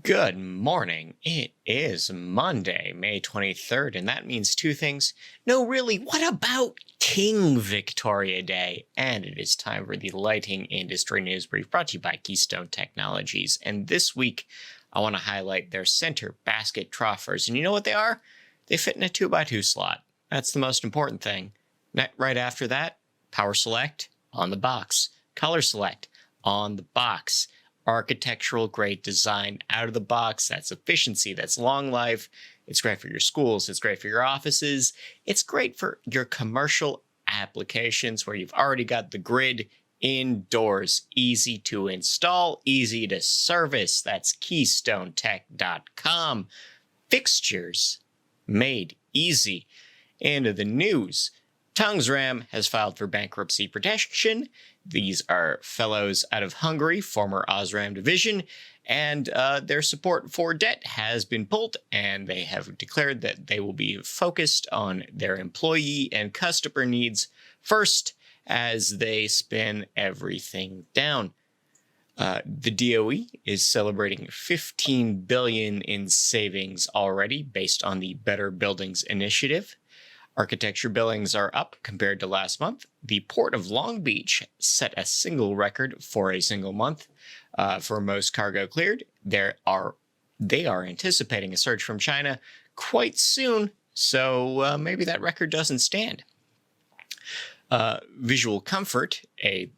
Good morning. It is Monday, May 23rd, and that means two things. No, really, what about King Victoria Day? And it is time for the Lighting Industry News Brief brought to you by Keystone Technologies. And this week, I want to highlight their center basket troughers. And you know what they are? They fit in a 2x2 slot. That's the most important thing. Right after that, Power Select on the box. Color Select on the box. Architectural grade design out of the box. That's efficiency. That's long life. It's great for your schools. It's great for your offices. It's great for your commercial applications where you've already got the grid indoors. Easy to install, easy to service. That's KeystoneTech.com. Fixtures made easy. Into the news. Tungsram has filed for bankruptcy protection. These are fellows out of Hungary, former Osram division, and their support for debt has been pulled, and they have declared that they will be focused on their employee and customer needs first as they spin everything down. The DOE is celebrating $15 billion in savings already based on the Better Buildings Initiative. Architecture billings are up compared to last month. The Port of Long Beach set a single record for a single month for most cargo cleared. They are anticipating a surge from China quite soon, so maybe that record doesn't stand. Visual Comfort, a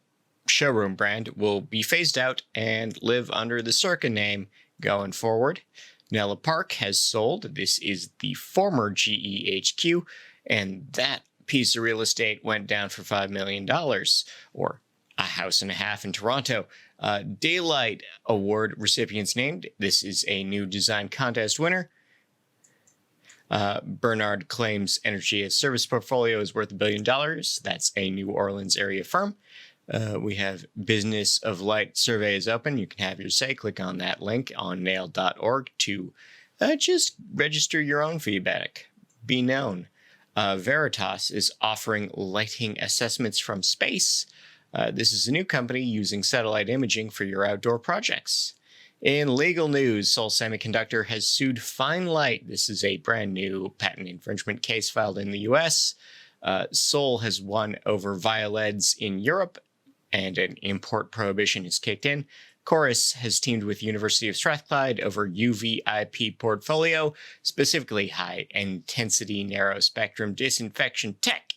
showroom brand, will be phased out and live under the Circa name going forward. Nella Park has sold. This is the former GEHQ. And that piece of real estate went down for $5 million, or a house and a half in Toronto. Daylight Award recipients named. This is a new design contest winner. Bernard claims energy as service portfolio is worth $1 billion. That's a New Orleans area firm. We have Business of Light survey is open. You can have your say. Click on that link on nail.org to just register your own feedback. Be known. Veritas is offering lighting assessments from space. This is a new company using satellite imaging for your outdoor projects. In legal news, Seoul Semiconductor has sued Fine Light. This is a brand new patent infringement case filed in the U.S. Seoul has won over Violeds in Europe, and an import prohibition has kicked in. Chorus has teamed with University of Strathclyde over UVIP portfolio, specifically high-intensity narrow-spectrum disinfection tech.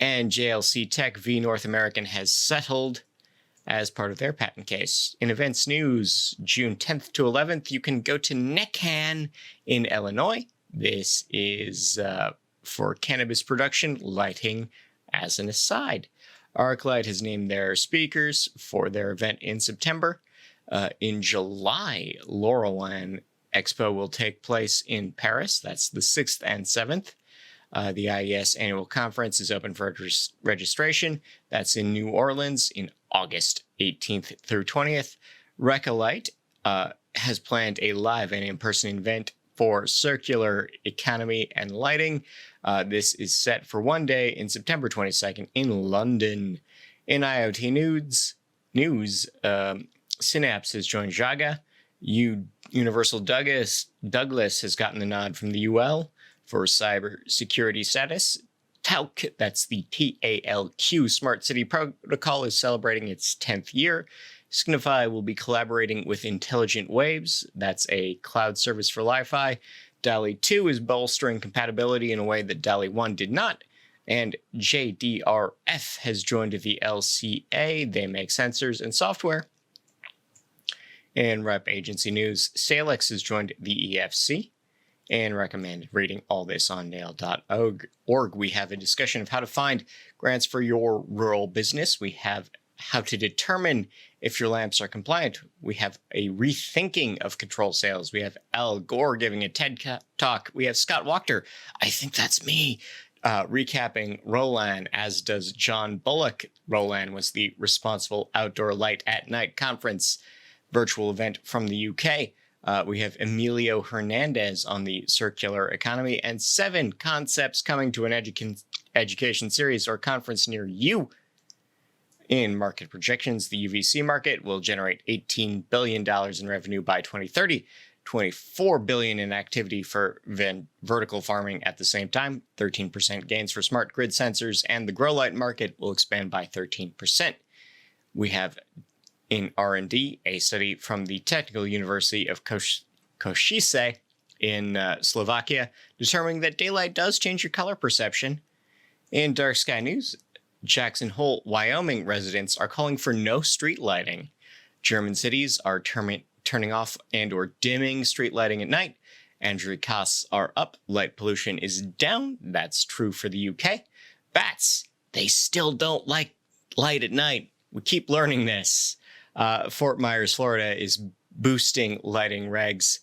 And JLC Tech v. North American has settled as part of their patent case. In events news, June 10th to 11th, you can go to NECAN in Illinois. This is for cannabis production, lighting as an aside. ArcLight has named their speakers for their event in September. In July, Laurelland Expo will take place in Paris. That's the 6th and 7th. The IES annual conference is open for registration. That's in New Orleans in August 18th through 20th. Recolite has planned a live and in-person event for circular economy and lighting. This is set for one day in September 22nd in London. In IoT news, Synapse has joined Jaga. Universal Douglas has gotten the nod from the UL for cybersecurity status. TALQ, that's the TALQ Smart City Protocol, is celebrating its 10th year. Signify will be collaborating with Intelligent Waves. That's a cloud service for Li-Fi. DALI 2 is bolstering compatibility in a way that DALI 1 did not. And JDRF has joined the LCA. They make sensors and software. In Rep Agency News, Salix has joined the EFC. And recommended reading all this on nail.org. We have a discussion of how to find grants for your rural business. We have how to determine if your lamps are compliant. We have a rethinking of control sales. We have Al Gore giving a TED talk. We have Scott Wachter, I think that's me, recapping Roland, as does John Bullock. Roland was the Responsible Outdoor Light at Night conference virtual event from the UK. We have Emilio Hernandez on the circular economy, and 7 concepts coming to an education series or conference near you. In market projections, the UVC market will generate $18 billion in revenue by 2030. 24 billion in activity for vertical farming at the same time, 13% gains for smart grid sensors, and the grow light market will expand by 13%. We have in R&D a study from the Technical University of Košice in Slovakia, determining that daylight does change your color perception. In dark sky news, Jackson Hole, Wyoming residents are calling for no street lighting. German cities are turning off and or dimming street lighting at night. Energy costs are up, light pollution is down. That's true for the UK. Bats, they still don't like light at night. We keep learning this. Fort Myers, Florida is boosting lighting regs,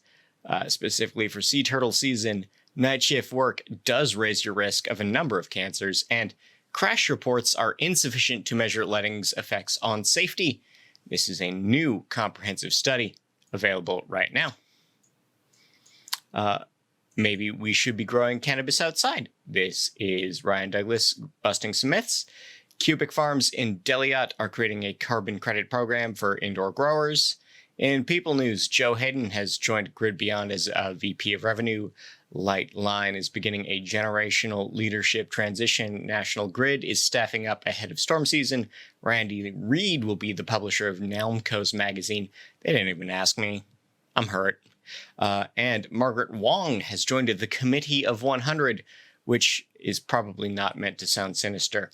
specifically for sea turtle season. Night shift work does raise your risk of a number of cancers, and crash reports are insufficient to measure lighting's effects on safety. This is a new comprehensive study available right now. Maybe we should be growing cannabis outside. This is Ryan Douglas busting some myths. Cubic Farms in Deliot are creating a carbon credit program for indoor growers. In People News, Joe Hayden has joined Grid Beyond as a VP of Revenue. Lightline is beginning a generational leadership transition. National Grid is staffing up ahead of storm season. Randy Reed will be the publisher of Nelmco's magazine. They didn't even ask me. I'm hurt. And Margaret Wong has joined the Committee of 100, which is probably not meant to sound sinister.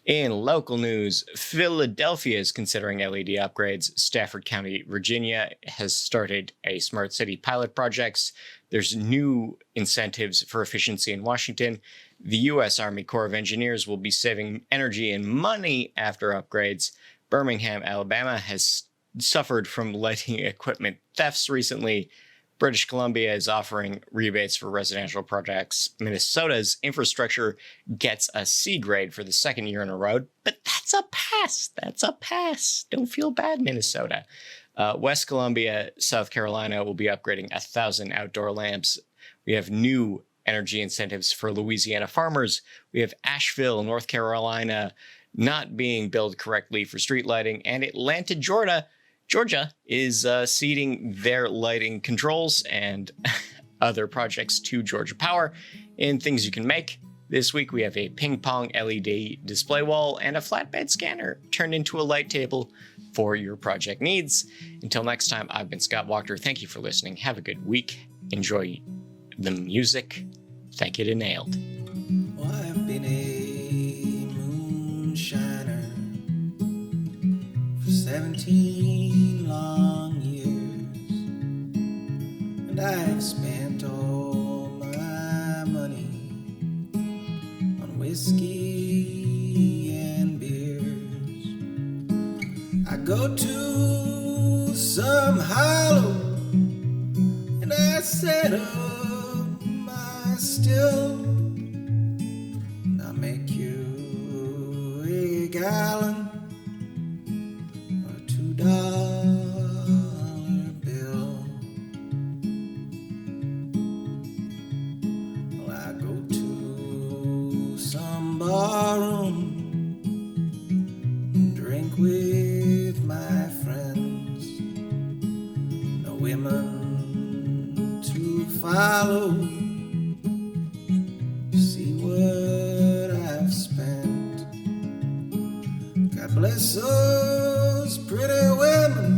In local news, Philadelphia is considering LED upgrades. Stafford County, Virginia has started a smart city pilot projects. There's new incentives for efficiency in Washington. The U.S. Army Corps of Engineers will be saving energy and money after upgrades. Birmingham, Alabama has suffered from lighting equipment thefts recently. British Columbia is offering rebates for residential projects. Minnesota's infrastructure gets a C grade for the second year in a row, but that's a pass. That's a pass. Don't feel bad, Minnesota. West Columbia, South Carolina will be upgrading 1,000 outdoor lamps. We have new energy incentives for Louisiana farmers. We have Asheville, North Carolina, not being billed correctly for street lighting, and Atlanta, Georgia is ceding their lighting controls and other projects to Georgia Power. In things you can make, this week we have a ping pong LED display wall and a flatbed scanner turned into a light table for your project needs. Until next time, I've been Scott Walker. Thank you for listening. Have a good week. Enjoy the music. Thank you to Nailed. Well, I've been a moonshiner for 17 long years, and I've spent all my money on whiskey and beers. I go to some hollow and I set up my still, and I make you a gallon or $2 bill. Well, I go to some barroom and drink with my friends. No women to follow. See what I've spent. God bless those pretty women.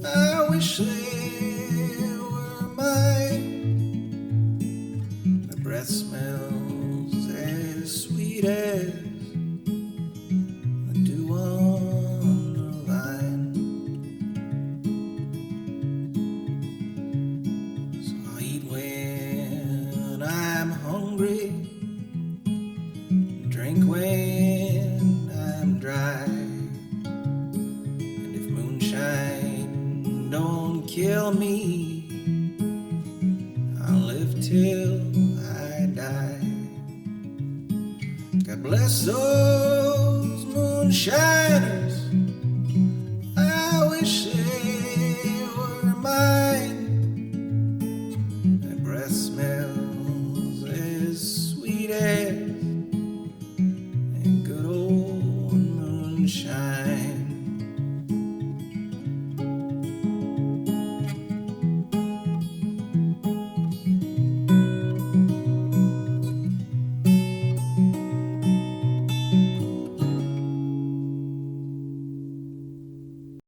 I wish they were mine. Their breath smells as sweet as the dew on the vine. So I'll eat when I'm hungry, drink when I'm dry. And if moonshine don't kill me, I'll live till I die. God bless those moonshiners.